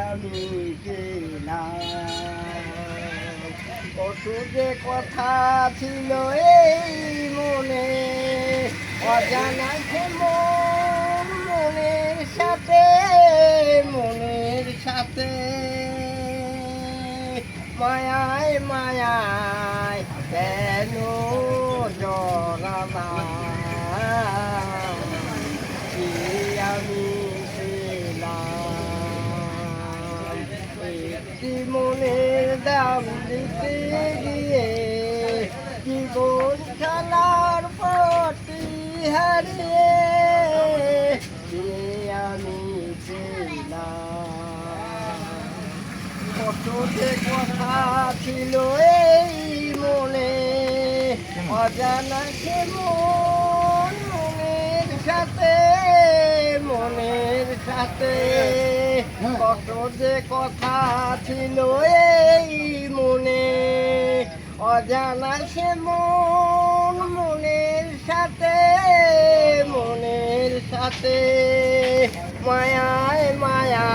আমি গেলাম। কত যে কথা ছিল এই মনে, অজানা সে মনের সাথে, মনের সাথে মায়ায় মায়ায় কেন জড়ালাম। কি আমি ছিলাম একটি মনের দাম দিতে গিয়ে, জীবন খেলার প্রতি হারিয়ে কি আমি ছিলাম। কত যে কথা ছিল এই মনে, অজানা সে মনের সাথে, মনের সাথে কত যে কথা ছিল এই মনে, অজানা সে মনের সাথে, মনের সাথে মায়ায় মায়া